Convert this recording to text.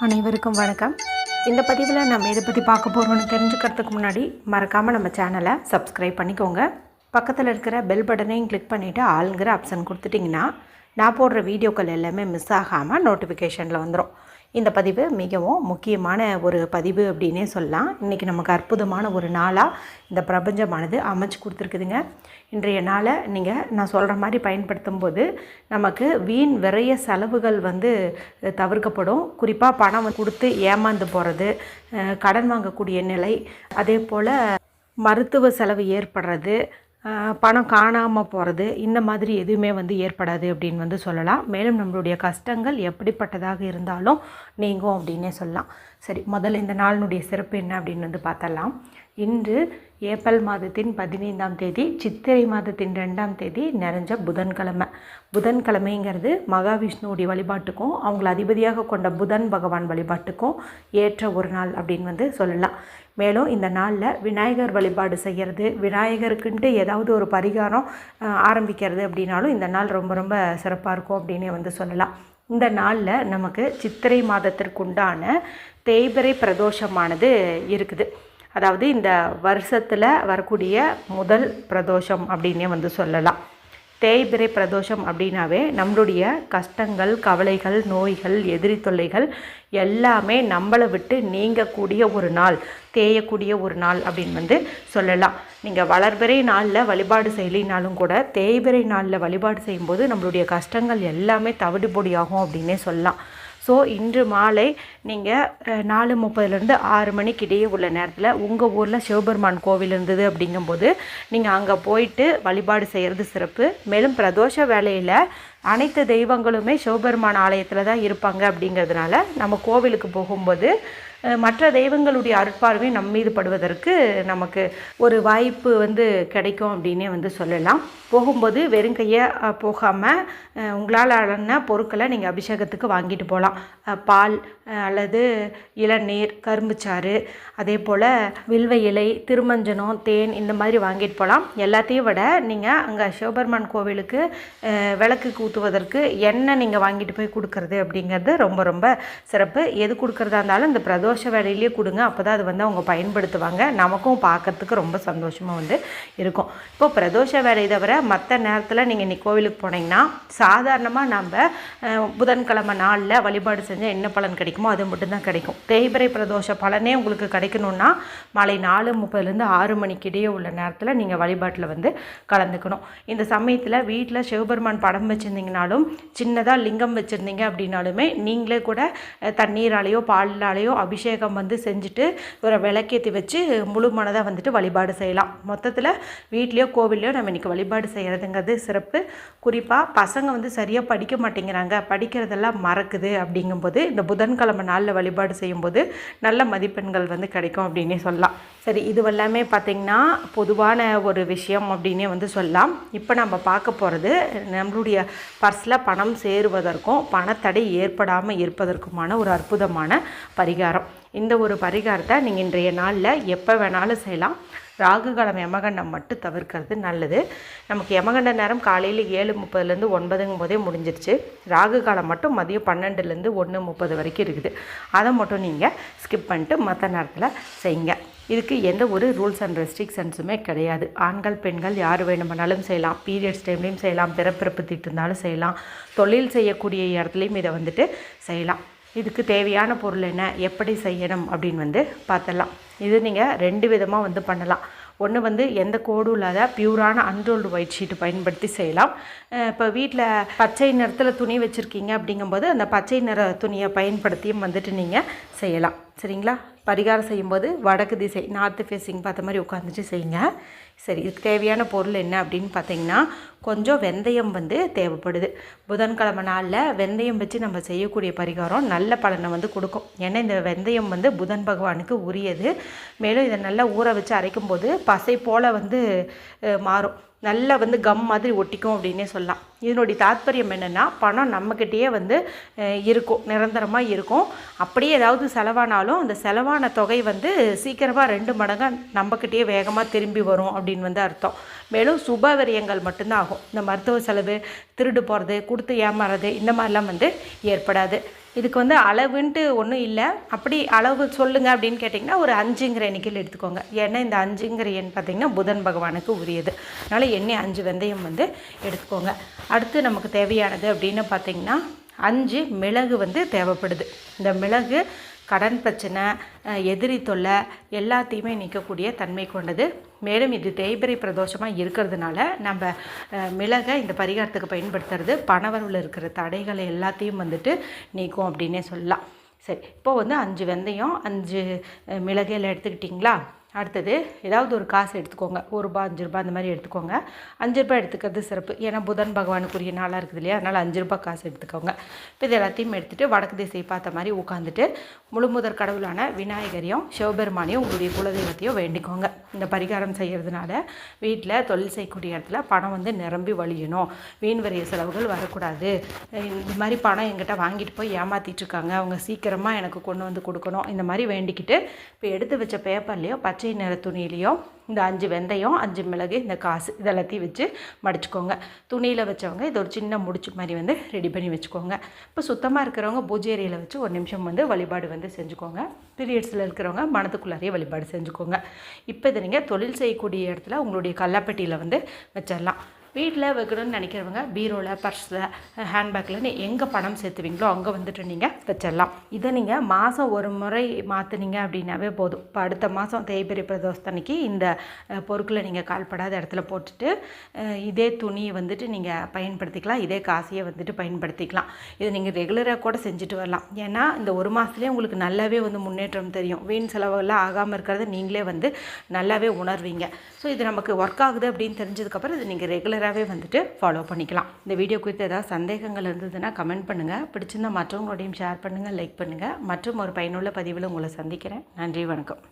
அனைவருக்கும் வணக்கம். இந்த பதிவில் நம்ம இதை பற்றி பார்க்க போகிறோன்னு தெரிஞ்சுக்கிறதுக்கு முன்னாடி மறக்காமல் நம்ம சேனலை சப்ஸ்கிரைப் பண்ணிக்கோங்க. பக்கத்தில் இருக்கிற பெல் பட்டனையும் கிளிக் பண்ணிவிட்டு ஆளுங்கிற ஆப்ஷன் கொடுத்துட்டிங்கன்னா நான் போடுற வீடியோக்கள் எல்லாமே மிஸ் ஆகாமல் நோட்டிஃபிகேஷனில் வந்துடும். இந்த பதிவு மிகவும் முக்கியமான ஒரு பதிவு அப்படின்னே சொல்லலாம். இன்றைக்கி நமக்கு அற்புதமான ஒரு நாளாக இந்த பிரபஞ்சமானது அமைச்சு கொடுத்துருக்குதுங்க. இன்றைய நாளை நான் சொல்கிற மாதிரி பயன்படுத்தும் போது நமக்கு வீண் விரைய செலவுகள் தவிர்க்கப்படும். குறிப்பாக பணம் கொடுத்து ஏமாந்து போகிறது, கடன் வாங்கக்கூடிய நிலை, அதே போல் மருத்துவ செலவு ஏற்படுறது, பணம் காணாமல் போகிறது, இந்த மாதிரி எதுவுமே ஏற்படாது அப்படின்னு சொல்லலாம். மேலும் நம்மளுடைய கஷ்டங்கள் எப்படிப்பட்டதாக இருந்தாலும் நீங்கும் அப்படின்னே சொல்லலாம். சரி, முதல்ல இந்த நாளினுடைய சிறப்பு என்ன அப்படின்னு பார்த்தரலாம். இன்று ஏப்ரல் மாதத்தின் 15ஆம் தேதி, சித்திரை மாதத்தின் 2ஆம் தேதி நிறைஞ்ச புதன்கிழமை. புதன்கிழமைங்கிறது மகாவிஷ்ணுவுடைய வழிபாட்டுக்கும் அவங்கள அதிபதியாக கொண்ட புதன் பகவான் வழிபாட்டுக்கும் ஏற்ற ஒரு நாள் அப்படின்னு சொல்லலாம். மேலும் இந்த நாளில் விநாயகர் வழிபாடு செய்கிறது, விநாயகருக்குன்ட்டு ஏதாவது ஒரு பரிகாரம் ஆரம்பிக்கிறது அப்படின்னாலும் இந்த நாள் ரொம்ப ரொம்ப சிறப்பாக இருக்கும் அப்படின்னே சொல்லலாம். இந்த நாளில் நமக்கு சித்திரை மாதத்திற்குண்டான தேய்பிறை பிரதோஷமானது இருக்குது. அதாவது இந்த வருஷத்தில் வரக்கூடிய முதல் பிரதோஷம் அப்படின்னே சொல்லலாம். தேய்பிறை பிரதோஷம் அப்படின்னாவே நம்மளுடைய கஷ்டங்கள், கவலைகள், நோய்கள், எதிரி தொல்லைகள் எல்லாமே நம்மளை விட்டு நீங்கக்கூடிய ஒரு நாள், தேயக்கூடிய ஒரு நாள் அப்படின்னு சொல்லலாம். நீங்கள் வளர்பிறை நாளில் வழிபாடு செய்யலினாலும் கூட தேய்பிறை நாளில் வழிபாடு செய்யும்போது நம்மளுடைய கஷ்டங்கள் எல்லாமே தவிடுபொடியாகும் அப்படின்னே சொல்லலாம். ஸோ இன்று மாலை நீங்கள் 4:30 6 மணிக்கு இடையே உள்ள நேரத்தில் உங்கள் ஊரில் சிவபெருமான் கோவில் இருந்தது அப்படிங்கும்போது நீங்கள் அங்கே போயிட்டு வழிபாடு செய்கிறது சிறப்பு. மேலும் பிரதோஷ வேளையில் அனைத்து தெய்வங்களுமே சிவபெருமான் ஆலயத்தில் தான் இருப்பாங்க. அப்படிங்கிறதுனால நம்ம கோவிலுக்கு போகும்போது மற்ற தெய்வங்களுடைய அருட்பார்வை நம்ம மீது படுவதற்கு நமக்கு ஒரு வாய்ப்பு கிடைக்கும் அப்படின்னே சொல்லலாம். போகும்போது வெறுங்கையை போகாமல் உங்களால் ஆன பொருட்களை நீங்கள் அபிஷேகத்துக்கு வாங்கிட்டு போகலாம். பால் அல்லது இளநீர், கரும்புச்சாறு, அதே போல் வில்வ இலை, திருமஞ்சனம், தேன், இந்த மாதிரி வாங்கிட்டு போகலாம். எல்லாத்தையும் விட நீங்கள் அங்கே சிவபெருமான் கோவிலுக்கு விளக்குக்கு ஊற்றுவதற்கு எண்ணெய் நீங்கள் வாங்கிட்டு போய் கொடுக்கறது அப்படிங்கிறது ரொம்ப ரொம்ப சிறப்பு. எது கொடுக்குறதா இருந்தாலும் இந்த பிரதோஷ வேலையிலேயே கொடுங்க. அப்போ தான் அது அவங்க பயன்படுத்துவாங்க. நமக்கும் பார்க்கறதுக்கு ரொம்ப சந்தோஷமாக இருக்கும். இப்போ பிரதோஷ வேலை தவிர மற்ற நேரத்தில் நீங்கள் இன்னைக்கு கோவிலுக்கு போனீங்கன்னா சாதாரணமாக நம்ம புதன்கிழமை நாளில் வழிபாடு செஞ்சால் என்ன பலன் கிடைக்குமோ அது மட்டும்தான் கிடைக்கும். தேய்பிறை பிரதோஷ பலனே உங்களுக்கு கிடைக்கணும்னா மாலை 4:30 6 மணிக்கு இடையே உள்ள நேரத்தில் நீங்கள் வழிபாட்டில் கலந்துக்கணும். இந்த சமயத்தில் வீட்டில் சிவபெருமான் படம் வச்சுருந்தீங்கனாலும், சின்னதாக லிங்கம் வச்சுருந்தீங்க அப்படின்னாலுமே நீங்களே கூட தண்ணீராலேயோ பாலாலேயோ அபிஷேகம் செஞ்சுட்டு ஒரு விளக்கேற்றி வச்சு முழு மனதாக வழிபாடு செய்யலாம். மொத்தத்தில் வீட்லேயோ கோவில்லையோ நம்ம இன்றைக்கி வழிபாடு செய்கிறதுங்கிறது சிறப்பு. குறிப்பாக பசங்க சரியாக படிக்க மாட்டேங்கிறாங்க, படிக்கிறதெல்லாம் மறக்குது அப்படிங்கும்போது இந்த புதன்கிழமை நாளில் வழிபாடு செய்யும்போது நல்ல மதிப்பெண்கள் கிடைக்கும் அப்படின்னே சொல்லலாம். சரி, இது எல்லாமே பார்த்திங்கன்னா பொதுவான ஒரு விஷயம் அப்படின்னே சொல்லலாம். இப்போ நம்ம பார்க்க போகிறது நம்மளுடைய பர்ஸில் பணம் சேருவதற்கும் பணத்தடை ஏற்படாமல் இருப்பதற்குமான ஒரு அற்புதமான பரிகாரம். இந்த ஒரு பரிகாரத்தை நீங்கள் இன்றைய நாளில் எப்போ வேணாலும் செய்யலாம். ராகுகாலம் யமகண்டம் மட்டும் தவிர்க்கிறது நல்லது. நமக்கு யமகண்ட நேரம் காலையில் 7:30 9 முடிஞ்சிருச்சு. ராகு காலம் மட்டும் மதியம் 12 1:30 வரைக்கும் இருக்குது. அதை மட்டும் நீங்கள் ஸ்கிப் பண்ணிட்டு மற்ற நேரத்தில் செய்யுங்க. இதுக்கு எந்த ஒரு ரூல்ஸ் அண்ட் ரெஸ்ட்ரிக்ஷன்ஸுமே கிடையாது. ஆண்கள் பெண்கள் யார் வேணுமானாலும் செய்யலாம். பீரியட்ஸ் டைம்லேயும் செய்யலாம், பிறப்பிறப்பு தீட்டு இருந்தாலும் செய்யலாம், தொழில் செய்யக்கூடிய இடத்துலையும் இதை செய்யலாம். இதுக்கு தேவையான பொருள் என்ன, எப்படி செய்யணும் அப்படின்னு பார்த்துடலாம். இது நீங்கள் 2 விதமாக பண்ணலாம். ஒன்று எந்த கோடும் இல்லாத பியூரான அன்ரோல்டு ஒயிட் ஷீட்டு பயன்படுத்தி செய்யலாம். இப்போ வீட்டில் பச்சை நிறத்தில் துணி வச்சுருக்கீங்க அப்படிங்கும்போது அந்த பச்சை நிற துணியை பயன்படுத்தியும் நீங்கள் செய்யலாம். சரிங்களா? பரிகாரம் செய்யும்போது வடக்கு திசை, நார்த்து ஃபேஸிங் பார்த்த மாதிரி உட்காந்துட்டு செய்யுங்க. சரி, இதுக்கு தேவையான பொருள் என்ன அப்படின்னு பார்த்தீங்கன்னா கொஞ்சம் வெந்தயம் தேவைப்படுது. புதன்கிழமை நாளில் வெந்தயம் வச்சு நம்ம செய்யக்கூடிய பரிகாரம் நல்ல பலனை கொடுக்கும். ஏன்னா இந்த வெந்தயம் புதன் பகவானுக்கு உரியது. மேலும் இதை நல்லா ஊற வச்சு அரைக்கும் போது பசை போல் மாறும். நல்லா கம் மாதிரி ஒட்டிக்கும் அப்படின்னே சொல்லலாம். இதனுடைய தாத்பரியம் என்னென்னா பணம் நம்மக்கிட்டேயே இருக்கும், நிரந்தரமாக இருக்கும். அப்படியே ஏதாவது செலவானாலும் அந்த செலவான தொகை சீக்கிரமாக 2 மடங்காக நம்மக்கிட்டேயே வேகமாக திரும்பி வரும் அப்படின்னு அர்த்தம். மேலும் சுபவிரயங்கள் மட்டும்தான் ஆகும். இந்த மருத்துவ செலவு, திருடு போகிறது, கொடுத்து ஏமாறது இந்த மாதிரிலாம் ஏற்படாது. இதுக்கு வந்து அளவுன்ட்டு ஒன்றும் இல்லை. அப்படி அளவு சொல்லுங்கள் அப்படின்னு கேட்டிங்கன்னா ஒரு 5ங்கிற எண்ணிக்கையில் எடுத்துக்கோங்க. ஏன்னா இந்த 5ங்கிற எண் பார்த்திங்கன்னா புதன் பகவானுக்கு உரியது. அதனால் எண்ணெய் 5 வெந்தயம் வந்து எடுத்துக்கோங்க. அடுத்து நமக்கு தேவையானது அப்படின்னு பார்த்திங்கன்னா 5 மிளகு வந்து தேவைப்படுது. இந்த மிளகு கடன் பிரச்சனை, எதிரி தொல்லை எல்லாத்தையுமே நீக்கக்கூடிய தன்மை கொண்டது. மேலும் இது தேய்பிறை பிரதோஷமாக இருக்கிறதுனால நம்ம மிளகை இந்த பரிகாரத்துக்கு பயன்படுத்துறது பணவரவில் இருக்கிற தடைகளை எல்லாத்தையும் வந்துட்டு நீக்கும் அப்படின்னே சொல்லலாம். சரி, இப்போது வந்து 5 வெந்தயம் 5 மிளகையில் எடுத்துக்கிட்டிங்களா? அடுத்தது ஏதாவது ஒரு காசு எடுத்துக்கோங்க. ₹1 ₹5 அந்த மாதிரி எடுத்துக்கோங்க. ₹5 எடுத்துக்கிறது சிறப்பு. ஏன்னா புதன் பகவானுக்குரிய நாளாக இருக்குது இல்லையா, அதனால் ₹5 காசு எடுத்துக்கோங்க. இப்போ இது எல்லாத்தையும் எடுத்துகிட்டு வடக்கு திசையை பார்த்த மாதிரி உட்காந்துட்டு முழுமுதற் கடவுளான விநாயகரையும் சிவபெருமானையும் உங்களுடைய குலதெய்வத்தையும் வேண்டிக்கோங்க. இந்த பரிகாரம் செய்கிறதுனால வீட்டில் தொழில் செய்யக்கூடிய இடத்துல பணம் வந்து நிரம்பி வழியணும், வீண் வரிய செலவுகள் வரக்கூடாது, இந்த மாதிரி பணம் எங்கிட்ட வாங்கிட்டு போய் ஏமாற்றிட்டுருக்காங்க, அவங்க சீக்கிரமாக எனக்கு கொண்டு வந்து கொடுக்கணும், இந்த மாதிரி வேண்டிக்கிட்டு இப்போ எடுத்து வச்ச பேப்பர்லேயோ பச்சை நிற துணியிலையோ இந்த 5 வெந்தயம் 5 மிளகு இந்த காசு இதெல்லாத்தையும் வச்சு மடிச்சுக்கோங்க. துணியில் வச்சவங்க இது ஒரு சின்ன முடிச்சு மாதிரி வந்து ரெடி பண்ணி வச்சுக்கோங்க. இப்போ சுத்தமாக இருக்கிறவங்க பூஜை அறையில் வச்சு ஒரு நிமிஷம் வந்து வழிபாடு வந்து செஞ்சுக்கோங்க. பீரியட்ஸில் இருக்கிறவங்க மனத்துக்குள்ளாரையே வழிபாடு செஞ்சுக்கோங்க. இப்போ இதை நீங்கள் தொழில் செய்யக்கூடிய இடத்துல உங்களுடைய கல்லாப்பெட்டியில் வந்து வச்சிடலாம். வீட்டில் வைக்கணும்னு நினைக்கிறவங்க பீரோவில், பர்ஸில், ஹேண்ட்பேக்கில் எங்கே பணம் சேர்த்துவீங்களோ அங்கே வந்துட்டு நீங்கள் வச்சிடலாம். இதை நீங்கள் மாதம் ஒரு முறை மாற்றினீங்க அப்படின்னாவே போதும். இப்போ அடுத்த மாதம் தேய்பிறை பிரதோஷத்தன்னைக்கு இந்த பொருட்களை நீங்கள் கால்படாத இடத்துல போட்டுட்டு இதே துணியை வந்துட்டு நீங்கள் பயன்படுத்திக்கலாம், இதே காசையை வந்துட்டு பயன்படுத்திக்கலாம். இதை நீங்கள் ரெகுலராக கூட செஞ்சுட்டு வரலாம். ஏன்னா இந்த ஒரு மாதத்துலேயே உங்களுக்கு நல்லாவே வந்து முன்னேற்றம் தெரியும். வீண் செலவெல்லாம் ஆகாமல் இருக்கிறத நீங்களே வந்து நல்லாவே உணர்வீங்க. ஸோ இது நமக்கு ஒர்க் ஆகுது அப்படின்னு தெரிஞ்சதுக்கப்புறம் இது நீங்கள் ரெகுலராகவே வந்துட்டு ஃபாலோ பண்ணிக்கலாம். இந்த வீடியோ குறித்து ஏதாவது சந்தேகங்கள் இருந்ததுன்னா கமெண்ட் பண்ணுங்கள். பிடிச்சிருந்தால் மற்றவங்களோடையும் ஷேர் பண்ணுங்கள், லைக் பண்ணுங்கள். மற்றும் ஒரு பயனுள்ள பதிவில் உங்களை சந்திக்கிறேன். நன்றி, வணக்கம்.